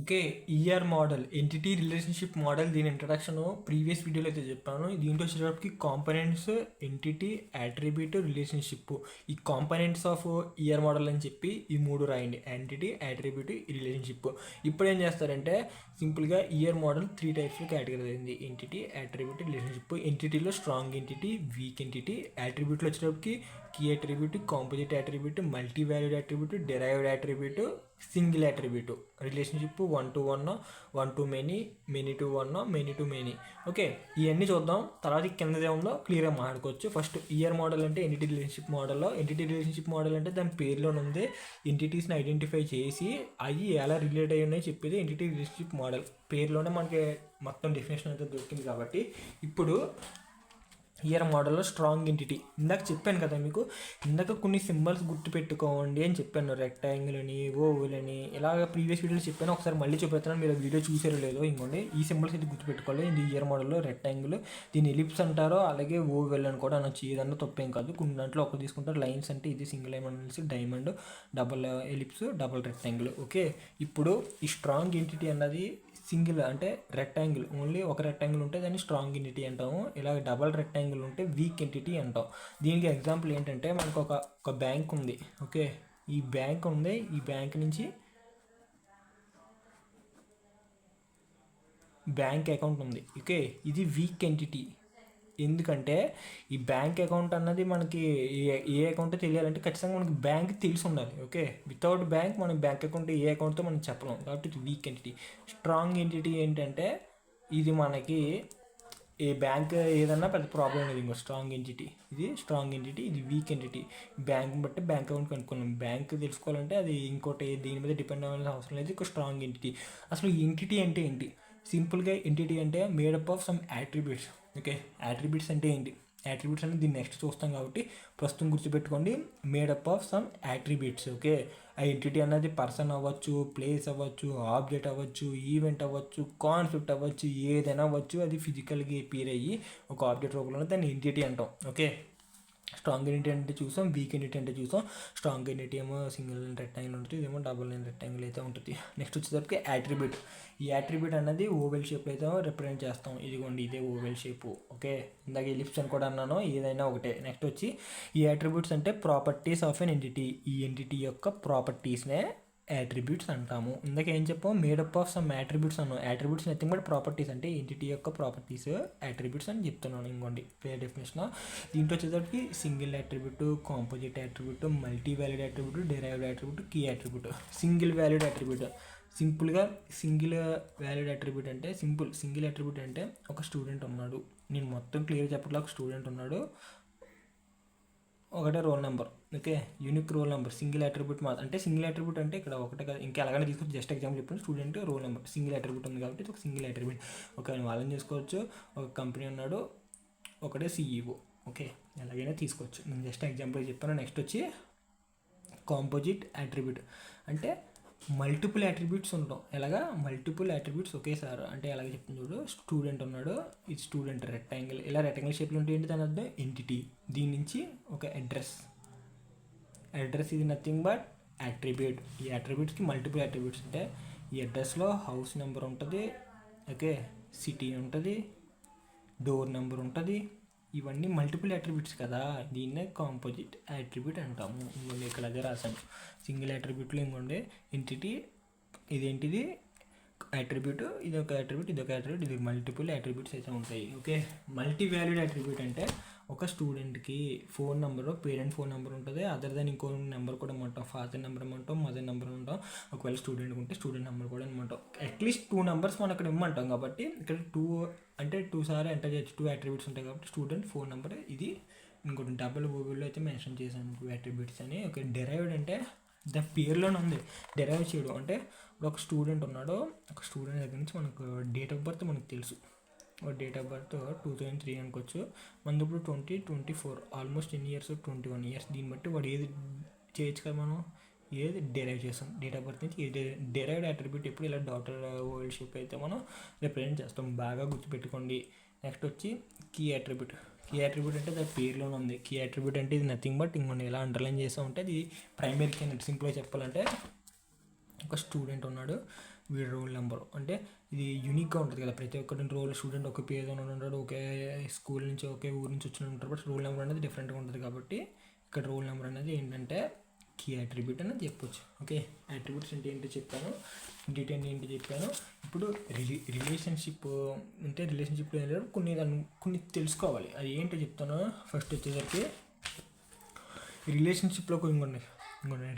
Okay. ER model, entity relationship model, దీని introduction previous వీడియోలో అయితే చెప్పాను. దీంట్లో వచ్చేటప్పటికి కాంపోనెంట్స్, ఎంటిటీ, అట్రిబ్యూట్, రిలేషన్షిప్, ఈ కాంపోనెంట్స్ ఆఫ్ ఈఆర్ మోడల్ అని చెప్పి ఈ మూడు రాయండి: ఎంటిటీ, అట్రిబ్యూట్, రిలేషన్షిప్. ఇప్పుడు ఏం చేస్తారంటే సింపుల్గా ఈఆర్ మోడల్ 3 టైప్స్లో కేటగిరీ అయింది: ఎంటిటీ, అట్రిబ్యూట్, రిలేషన్షిప్. ఎంటిటీలో స్ట్రాంగ్ ఎంటిటీ, వీక్ ఎంటిటీ. అట్రిబ్యూట్లో వచ్చేటప్పటికి key attribute, composite attribute, multi valued attribute, derived attribute, single attribute. Relationship 1 to 1, 1 to many, many to 1, many to many. Okay, ఇవన్నీ చూద్దాం. తర్వాత కిందదే ఉందో క్లియర్గా మాట్లాడుకోవచ్చు. ఫస్ట్ ఈఆర్ మోడల్ అంటే ఎంటిటీ రిలేషన్షిప్ మోడల్లో, ఎంటిటీ రిలేషన్షిప్ మోడల్ అంటే దాని పేరులోనే ఉంది ఎంటిటీస్ని ఐడెంటిఫై చేసి అవి ఎలా రిలేట్ అయ్యి ఉన్నాయో చెప్పేది ఎంటిటీ రిలేషన్షిప్ మోడల్. పేరులోనే మనకి మొత్తం డెఫినేషన్ అయితే దొరికింది కాబట్టి ఇప్పుడు ఈఆర్ మోడల్లో స్ట్రాంగ్ ఎంటిటీ ఇందాక చెప్పాను కదా మీకు. ఇందాక కొన్ని సింబల్స్ గుర్తుపెట్టుకోండి అని చెప్పాను, రెక్టాంగిల్ అని, ఓవల్ అని, ఇలాగ ప్రీవియస్ వీడియోలో చెప్పాను. ఒకసారి మళ్ళీ చూపెడతాను, మీరు వీడియో చూసారో లేదో. ఇంకోండి, ఈ సింబల్స్ అయితే గుర్తుపెట్టుకోవాలి. ఇది ఈఆర్ మోడల్లో రెక్టాంగిల్, దీన్ని ఎలిప్స్ అంటారో, అలాగే ఓవెల్ అని కూడా అనొచ్చు. ఏదన్నా తప్పేం కాదు. కొన్ని దాంట్లో ఒక తీసుకుంటారు. లైన్స్ అంటే ఇది సింగిల్ లైన్ అనేసి, diamond, double ellipse, double rectangle. Okay, ఇప్పుడు ఈ స్ట్రాంగ్ ఎంటిటీ అన్నది సింగిల్ అంటే రెక్టాంగిల్, ఓన్లీ ఒక రెక్టాంగిల్ ఉంటే దాన్ని స్ట్రాంగ్ ఎంటిటీ అంటాము. ఇలా డబల్ రెక్టాంగిల్ ఉంటే వీక్ ఎంటిటీ అంటాం. దీనికి ఎగ్జాంపుల్ ఏంటంటే మనకు ఒక బ్యాంక్ ఉంది. ఓకే, ఈ బ్యాంక్ ఉంది. ఈ బ్యాంక్ నుంచి బ్యాంక్ అకౌంట్ ఉంది. ఓకే, ఇది వీక్ ఎంటిటీ. ఎందుకంటే ఈ బ్యాంక్ అకౌంట్ అన్నది మనకి ఏ అకౌంట్ తెలియాలంటే ఖచ్చితంగా మనకి బ్యాంక్ తెలిసి ఉండాలి. ఓకే, వితౌట్ బ్యాంక్ మనం బ్యాంక్ అకౌంట్ ఏ అకౌంట్తో మనం చెప్పలేం. కాబట్టి ఇది వీక్ ఎంటిటీ. స్ట్రాంగ్ ఎంటిటీ ఏంటంటే ఇది మనకి ఏ బ్యాంక్ ఏదన్నా పెద్ద ప్రాబ్లం లేదు. ఇంకో స్ట్రాంగ్ ఎంటిటీ, ఇది స్ట్రాంగ్ ఎంటిటీ, ఇది వీక్ ఎంటిటీ. బ్యాంక్ బట్టి బ్యాంక్ అకౌంట్ కనుక్కున్నాం. బ్యాంక్ తెలుసుకోవాలంటే అది ఇంకోటి దీని మీద డిపెండ్ అవ్వాల్సిన అవసరం లేదు. ఇంకో స్ట్రాంగ్ ఎంటిటీ. అసలు ఎంటిటీ అంటే ఏంటి? సింపుల్గా ఎంటిటీ అంటే made up of some attributes. Okay, attributes అంటే ఏంటి? యాట్రిబ్యూట్స్ అనేది దీన్ని నెక్స్ట్ చూస్తాం కాబట్టి ప్రస్తుతం గుర్తుపెట్టుకోండి, made up of some attributes. Okay, ఆ ఎంటిటీ అనేది పర్సన్ అవ్వచ్చు, ప్లేస్ అవ్వచ్చు, ఆబ్జెక్ట్ అవ్వచ్చు, ఈవెంట్ అవ్వచ్చు, కాన్సెప్ట్ అవ్వచ్చు, ఏదైనా అవ్వచ్చు. అది ఫిజికల్గా అపీర్ అయ్యి ఒక ఆబ్జెక్ట్ రూపంలో దాన్ని ఎంటిటీ అంటాం. ఓకే, స్ట్రాంగ్ ఎంటిటీ అంటే చూసాం, వీక్ ఎంటిటీ అంటే చూసాం. స్ట్రాంగ్ ఎంటిటీ ఏమో సింగిల్ లైన్ రెక్టాంగిల్ ఉంటుంది, ఇదేమో డబుల్ లైన్ రెక్టాంగిల్ అయితే ఉంటుంది. నెక్స్ట్ వచ్చేసరికి యాట్రిబ్యూట్. ఈ యాట్రిబ్యూట్ అనేది ఓవెల్ షేప్ అయితే రిప్రజెంట్ చేస్తాం. ఇదిగోండి, ఇదే ఓవెల్ షేపు. ఓకే, ఇందాక ఎలిప్స్ అని కూడా అన్నాను, ఏదైనా ఒకటే. నెక్స్ట్ వచ్చి ఈ యాట్రిబ్యూట్స్ అంటే ప్రాపర్టీస్ ఆఫ్ ఎన్ ఎంటిటీ. ఈ ఎంటిటీ యొక్క ప్రాపర్టీస్నే యాట్రిబ్యూట్స్ అంటాము. ఇందాక ఏం చెప్పాము? మేడప్ ఆఫ్ సమ్ యాట్రిబ్యూట్స్ అన్నాం. యాట్రిబ్యూట్స్ నథింగ్ బట్ ప్రాపర్టీస్, అంటే ఎంటిటీ యొక్క ప్రాపర్టీస్ యాట్రిబ్యూట్స్ అని చెప్తున్నాను. ఇంకోండి క్లియర్ డెఫినేషన్. దీంట్లో వచ్చేసరికి single attribute, composite attribute, multi valued attribute, derived attribute, key attribute. Single valued attribute సింపుల్గా సింగిల్ వాల్యూడ్ యాట్రిబ్యూట్ అంటే సింగిల్ యాట్రిబ్యూట్ అంటే ఒక స్టూడెంట్ ఉన్నాడు. నేను మొత్తం క్లియర్ చెప్పట్లా. ఒక స్టూడెంట్ ఉన్నాడు, ఒకటే roll number. Okay, unique roll number, single attribute మాత్రం. అంటే సింగిల్ అట్రిబ్యూట్ అంటే ఇక్కడ ఒకటే కదా, ఇంకా ఎలాగైనా తీసుకొచ్చి జస్ట్ ఎగ్జాంపుల్ చెప్పిన student roll number single attribute ఉంది కాబట్టి ఇది ఒక సింగిల్ అట్రిబ్యూట్. ఓకే, వాళ్ళని తీసుకోవచ్చు. ఒక కంపెనీ ఉన్నాడు, ఒకటే సిఈఓ. ఓకే, ఎలాగైనా తీసుకోవచ్చు. నేను జస్ట్ ఎగ్జాంపుల్ చెప్పాను. నెక్స్ట్ వచ్చి కాంపోజిట్ అట్రిబ్యూట్ అంటే మల్టిపుల్ అట్రిబ్యూట్స్ ఉంటాం. ఎలాగా మల్టిపుల్ అట్రిబ్యూట్స్ ఒకేసారి. అంటే ఎలాగ చెప్తుంది చూడు, స్టూడెంట్ ఉన్నాడు, ఇది స్టూడెంట్ రెక్టాంగిల్, ఇలా రెక్టాంగిల్ షేప్లో ఉంటే ఏంటి దాని అర్థం? ఎంటిటీ. దీని నుంచి ఒక అడ్రస్, ఇది నథింగ్ బట్ అట్రిబ్యూట్. ఈ అట్రిబ్యూట్స్కి మల్టిపుల్ అట్రిబ్యూట్స్ అంటే ఈ అడ్రస్లో హౌస్ నెంబర్ ఉంటుంది, ఓకే, సిటీ ఉంటుంది, డోర్ నెంబర్ ఉంటుంది. ఇవన్నీ మల్టిపుల్ అట్రిబ్యూట్స్ కదా, దీన్నే కాంపోజిట్ అట్రిబ్యూట్ అంటాము. ఇంకొండి ఇక్కడ అదే రాసాను. సింగిల్ అట్రిబ్యూట్లో ఇంకొండి ఎంటిటీ, ఇదేంటిది అట్రిబ్యూట్, ఇదొక అట్రిబ్యూట్, ఇదొక అట్రిబ్యూట్, ఇది మల్టిపుల్ అట్రిబ్యూట్స్ అయితే ఉంటాయి. ఓకే, మల్టీ వాల్యూడ్ అట్రిబ్యూట్ అంటే ఒక స్టూడెంట్కి phone number, parent phone number ఉంటుంది, అదర్ దాన్ ఇంకో నెంబర్ కూడా ఇమ్మంటాం. ఫాదర్ నెంబర్ ఇమ్మంటాం, మదర్ నెంబర్ ఇమ్మంటాం. ఒకవేళ స్టూడెంట్ ఉంటే స్టూడెంట్ నెంబర్ కూడా ఇమ్మంటాం. అట్లీస్ట్ 2 నెంబర్స్ మనం అక్కడ ఇమ్మంటాం కాబట్టి ఇక్కడ 2 అంటే 2 సార్లు ఎంటర్ చేయొచ్చు. 2 అట్రిబ్యూట్స్ ఉంటాయి కాబట్టి స్టూడెంట్ ఫోన్ నెంబర్. ఇది ఇంకోటి డబుల్ ఓవెల్లో అయితే మెన్షన్ చేశాను 2 అట్రిబ్యూట్స్ అని. ఓకే, డెరైవ్డ్ అంటే దాని పేరులోనే ఉంది డెరైవ్ చేయడం. అంటే ఒక స్టూడెంట్ ఉన్నాడు, ఒక స్టూడెంట్ దగ్గర నుంచి మనకు డేట్ ఆఫ్ బర్త్ మనకు తెలుసు. డేట్ ఆఫ్ బర్త్ 2003 అనుకోవచ్చు. మనది ఇప్పుడు 2024, ఆల్మోస్ట్ ఎన్ని ఇయర్స్? 21 ఇయర్స్. దీన్ని బట్టి వాడు ఏది చేయొచ్చు కదా, మనం ఏది డెరైవ్ చేస్తాం డేట్ ఆఫ్ బర్త్ నుంచి. ఏది డెరైవ్డ్ అట్రిబ్యూట్ ఎప్పుడు ఇలా డాటర్ ఓవెల్ షేప్ అయితే మనం రిప్రజెంట్ చేస్తాం. బాగా గుర్తుపెట్టుకోండి. నెక్స్ట్ వచ్చి కీ అట్రిబ్యూట్. కీ అట్రిబ్యూట్ అంటే దాని పేరులోనే ఉంది. కీ అట్రిబ్యూట్ అంటే ఇది నథింగ్ బట్ ఇంకొన్ని ఎలా అండర్లైన్ చేస్తాం అంటే అది ప్రైమరీ కీ అన్నట్టు. సింపుల్గా చెప్పాలంటే ఒక స్టూడెంట్ ఉన్నాడు, వీడి రోల్ నెంబర్. అంటే ఇది యూనిక్గా ఉంటుంది కదా, ప్రతి ఒక్కటి రోల్ స్టూడెంట్ ఒక పేరు ఉంటాడు, ఒకే స్కూల్ నుంచి ఒకే ఊరు నుంచి వచ్చిన ఉంటారు, బట్ రోల్ నెంబర్ అనేది డిఫరెంట్గా ఉంటుంది. కాబట్టి ఇక్కడ రోల్ నెంబర్ అనేది ఏంటంటే కీ అట్రిబ్యూట్ అనేది చెప్పొచ్చు. ఓకే, అట్రిబ్యూట్స్ అంటే ఏంటో చెప్పాను, డీటెయిల్ ఏంటి చెప్పాను. ఇప్పుడు రిలేషన్షిప్ అంటే రిలేషన్షిప్ కొన్ని తెలుసుకోవాలి, అది ఏంటో చెప్తాను. ఫస్ట్ వచ్చేసరికి రిలేషన్షిప్లో ఇంకొన్ని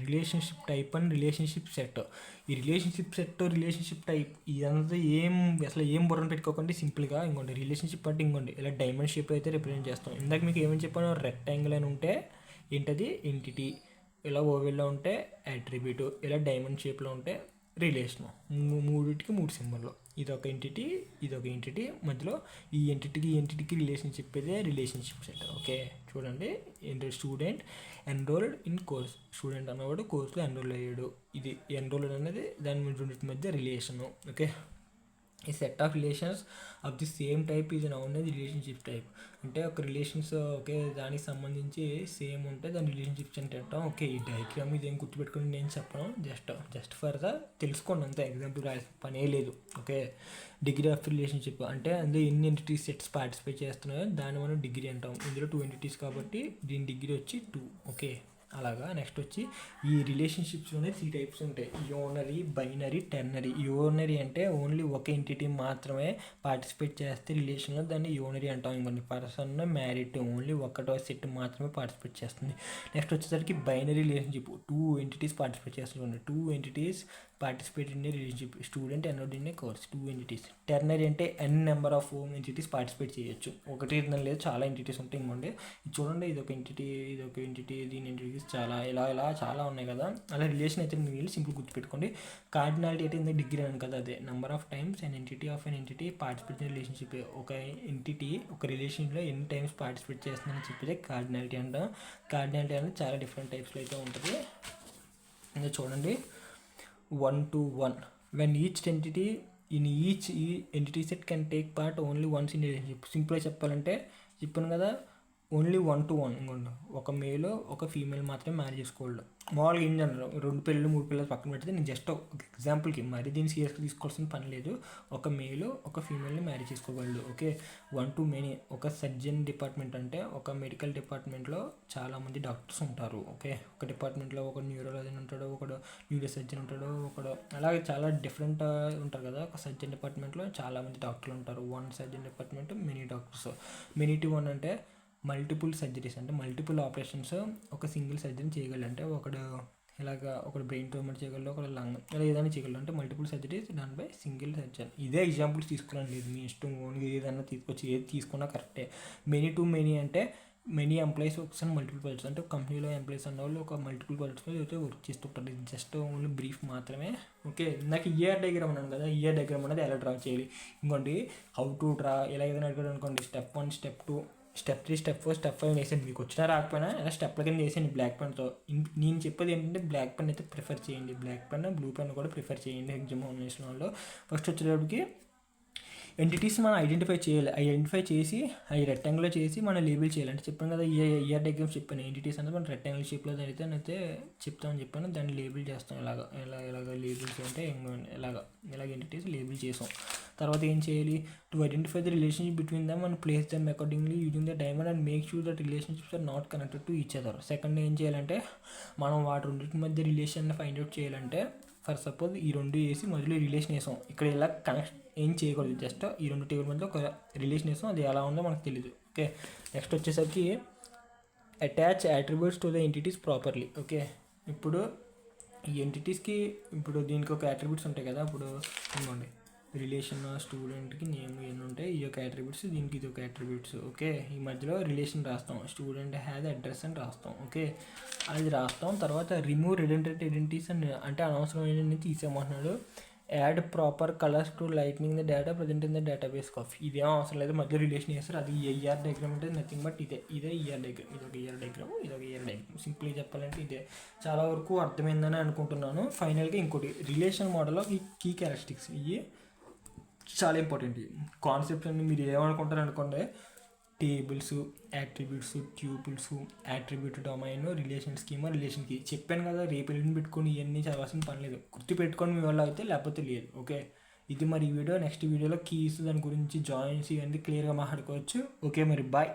relationship type and relationship set. ఈ రిలేషన్షిప్ సెట్, రిలేషన్షిప్ టైప్ ఇదంతా అసలు ఏం బుర్రను పెట్టుకోకండి, సింపుల్గా ఇంకోండి రిలేషన్షిప్ అంటే ఇంకోండి ఇలా డైమండ్ షేప్ అయితే రిప్రజెంట్ చేస్తాం. ఇందాక మీకు ఏమని చెప్పాను, రెక్టాంగిల్ అని ఉంటే ఏంటది ఎంటిటీ, ఇలా ఓవెల్లో ఉంటే అట్రిబ్యూట్, ఇలా డైమండ్ షేప్లో ఉంటే రిలేషను. మూడింటికి 3 సింబల్లో, ఇదొక ఎంటిటీ మధ్యలో ఈ ఎంటిటీకి రిలేషన్షిప్ అయితే రిలేషన్షిప్ సెట్. ఓకే చూడండి, student enrolled in course, student అన్నవాడు కోర్సులో ఎన్రోల్ అయ్యాడు, ఇది ఎన్రోల్డ్ అనేది దాని రెండింటి మధ్య రిలేషను. ఓకే, ఈ set of relations of the same type is noun as relationship type. అంటే ఒక రిలేషన్స్ ఒకే దానికి సంబంధించి సేమ్ ఉంటే దాని రిలేషన్షిప్స్ అంటే అంటాం. ఓకే, ఈ డయాగ్రామ్ ఇది ఏం గుర్తుపెట్టుకుని నేను చెప్పను, జస్ట్ ఫర్ ద తెలుసుకోండి అంతే, ఎగ్జాంపుల్ రాయాల్సిన పనే లేదు. ఓకే, డిగ్రీ ఆఫ్ రిలేషన్షిప్ అంటే అందులో ఎన్ని ఎంటిటీస్ సెట్స్ పార్టిసిపేట్ చేస్తున్నాయో దాన్ని మనం డిగ్రీ అంటాం. ఇందులో 2 ఎంటిటీస్ కాబట్టి దీని డిగ్రీ వచ్చి 2. ఓకే, అలాగా నెక్స్ట్ వచ్చి ఈ రిలేషన్షిప్స్లోనే 3 టైప్స్ ఉంటాయి, యోనరీ, బైనరీ, టెర్నరీ. యోనరీ అంటే ఓన్లీ ఒక ఎంటిటీ మాత్రమే పార్టిసిపేట్ చేస్తే రిలేషన్లో దాన్ని యోనరీ అంటాం. ఇంకొన్ని పర్సన్ మ్యారీడ్ ఓన్లీ ఒకటో సెట్ మాత్రమే పార్టిసిపేట్ చేస్తుంది. నెక్స్ట్ వచ్చేసరికి బైనరీ రిలేషన్షిప్, 2 ఎంటిటీస్ పార్టిసిపేట్ చేస్తుంది, 2 entities participate in a relationship, student enrolled in a course, 2 entities. Ternary అంటే ఎన్ నెంబర్ ఆఫ్ ఎంటిటీస్ పార్టిసిపేట్ చేయొచ్చు, ఒకటి లేదు చాలా ఎంటిటీస్ ఉంటాయి. ఇంకోండి చూడండి, ఇదొక ఎంటిటీ దీని ఎంటిటీస్ చాలా ఇలా చాలా ఉన్నాయి కదా. అలా రిలేషన్ అయితే మీరు సింపుల్ గుర్తుపెట్టుకోండి. కార్డినాలిటీ అయితే ఇందులో డిగ్రీ అని కదా, అదే number of times and entity of an entity participate in relationship. ఒక ఎంటిటీ ఒక రిలేషన్లో ఎన్ని టైమ్స్ పార్టిసిపేట్ చేస్తుందని చెప్పితే కార్డినాలిటీ అంటాం. కార్డినాలిటీ అనేది చాలా డిఫరెంట్ టైప్స్లో అయితే ఉంటుంది. ఇంకా చూడండి, 1 to 1 when each entity in each entity set can take part only once in a relationship. సింపుల్గా చెప్పాలంటే చెప్పాను కదా, ఓన్లీ 1 to 1. ఇంకోండి, ఒక మేల్ ఒక ఫీమేల్ మాత్రమే మ్యారేజ్ చేసుకోవాలి. మామూలుగా ఏం జనరు 2 పెళ్ళి 3 పిల్లలు పక్కన పెడితే నేను జస్ట్ ఒక ఎగ్జాంపుల్కి, మరి దీన్ని సీరియస్గా తీసుకోవాల్సిన పని లేదు. ఒక మేలు ఒక ఫీమేల్ని మ్యారేజ్ చేసుకోగలడు. Okay, 1 to many. ఒక సర్జన్ డిపార్ట్మెంట్ అంటే ఒక మెడికల్ డిపార్ట్మెంట్లో చాలామంది డాక్టర్స్ ఉంటారు. ఓకే, ఒక డిపార్ట్మెంట్లో ఒక న్యూరాలజన్ ఉంటాడు, ఒకడు న్యూరో సర్జన్ ఉంటాడు, ఒకడు అలాగే చాలా డిఫరెంట్ ఉంటారు కదా. ఒక సర్జన్ డిపార్ట్మెంట్లో చాలామంది డాక్టర్లు ఉంటారు. 1 surgeon department many doctors. Many to 1 అంటే మల్టిపుల్ సర్జరీస్, అంటే మల్టిపుల్ ఆపరేషన్స్ ఒక సింగిల్ సర్జరీ చేయగలరు. అంటే ఒకడు బ్రెయిన్ ట్యూమర్ చేయగలరు, ఒకడు లంగ్, ఇలా ఏదైనా చేయగలరు. అంటే multiple surgeries done by single surgeon. ఇదే ఎగ్జాంపుల్స్ తీసుకోవడం లేదు, మీ ఇష్టం, ఓన్గా ఏదైనా తీసుకొచ్చి ఏది తీసుకున్నా కరెక్టే. మెనీ టు మెనీ అంటే మెనీ ఎంప్లాయీస్ ఒకసారి మల్టిపుల్ ప్రాజెక్ట్స్, అంటే కంపెనీలో ఎంప్లాయీస్ అన్న వాళ్ళు ఒక మల్టిపుల్ ప్రాజెక్ట్స్లో అయితే వర్క్ చేస్తుంటారు. ఇది జస్ట్ ఓన్లీ బ్రీఫ్ మాత్రమే. ఓకే, నాకు ఇయర్ డయాగ్రామ్ అన్నాను కదా, ఇయర్ డయాగ్రామ్ అనేది ఎలా డ్రా చేయాలి. ఇంకోండి హౌ టు డ్రా, ఎలా ఏదైనా అడిగాడు అనుకోండి, step 1, step 2, step 3, step 4, step 5 వేసేయండి. మీకు వచ్చినా రాకపోయినా ఇలా స్టెప్ల కింద వేసేయండి బ్లాక్ పెన్తో. నేను చెప్పేది ఏంటంటే బ్లాక్ పెన్ అయితే ప్రిఫర్ చేయండి, బ్లాక్ పెన్ బ్లూ పెన్ కూడా ప్రిఫర్ చేయండి ఎగ్జామినేషన్ వాళ్ళు. ఫస్ట్ వచ్చేటప్పటికి ఎంటిటీస్ మనం ఐడెంటిఫై చేయాలి, ఐడెంటిఫై చేసి అవి రెక్టాంగిల్లో చేసి మనం లేబుల్ చేయాలి. అంటే చెప్పాను కదా, ఇయర్ డయాగ్రామ్స్ చెప్పాను, ఎంటిటీస్ అనేది మనం రెక్టాంగిల్ షేప్లో అయితే చెప్తామని చెప్పాను, దాన్ని లేబుల్ చేస్తాం. ఇలాగ లేబుల్స్ అంటే ఇలాగ ఎంటిటీస్ లేబుల్ చేసాం. తర్వాత ఏం చేయాలి, to identify the relationship between them and place them accordingly using the diamond and make sure that relationships are not connected to each other. Second ఏం చేయాలంటే మనం వాటి రెండింటి మధ్య రిలేషన్ ఫైండ్ అవుట్ చేయాలంటే, ఫర్ సపోజ్ ఈ 2 వేసి మధ్యలో రిలేషన్ వేసాం, ఇక్కడ ఇలా కనెక్ట్ ఏం చేయకూడదు, జస్ట్ ఈ 2 టేబుల్ మధ్యలో ఒక రిలేషన్ వేసాం, అది ఎలా ఉందో మనకు తెలియదు. ఓకే, నెక్స్ట్ వచ్చేసరికి attach attributes to the entities properly. Okay, ఇప్పుడు ఈ ఎంటిటీస్కి ఇప్పుడు దీనికి ఒక అట్రిబ్యూట్స్ ఉంటాయి కదా. ఇప్పుడు ఇవ్వండి, రిలేషన్ స్టూడెంట్కి నేమ్ ఎన్ని ఉంటాయి, ఈ యొక్క అట్రిబ్యూట్స్, దీనికి ఇది ఒక అట్రిబ్యూట్స్. ఓకే, ఈ మధ్యలో రిలేషన్ రాస్తాం, స్టూడెంట్ హ్యాజ్ అడ్రస్ అని రాస్తాం. ఓకే, అది రాస్తాం. తర్వాత రిమూవ్ రిడెండెంట్ ఐడెంటిటీస్ అని, అంటే అనవసరమైన తీసేయమంటున్నాడు. Add proper colours to lightning the data present in the database of. ఇదేం అవసరం లేదు, మధ్యలో రిలేషన్ చేస్తారు. అది ఇయర్ డయాగ్రామ్ అంటే నథింగ్ బట్ ఇదే ఇయర్ డయాగ్రామ్, ఇదొక ఇయర్ డయాగ్రామ్, ఇదొక ఇయర్ డయాగ్రామ్. సింపుల్గా చెప్పాలంటే ఇదే. చాలా వరకు అర్థమైందని అనుకుంటున్నాను. ఫైనల్గా ఇంకోటి, రిలేషన్ మోడల్లో ఈ కీ క్యారెక్టరిస్టిక్స్, ఇవి చాలా ఇంపార్టెంట్. కాన్సెప్ట్స్ అన్ని మీరు ఏమనుకుంటారు అనుకోండి, tables, attributes, tuples, attribute domain, relation schema, relation key. చెప్పాను కదా, రేపు ఎల్లుండి పెట్టుకొని ఇవన్నీ చదవాల్సిన పని లేదు. గుర్తు పెట్టుకొని మీ వల్ల అయితే, లేకపోతే లేదు. ఓకే, ఇది మరి ఈ వీడియో. నెక్స్ట్ వీడియోలో కీస్, దాని గురించి జాయిన్స్ ఇవన్నీ క్లియర్గా మాట్లాడుకోవచ్చు. ఓకే మరి బాయ్.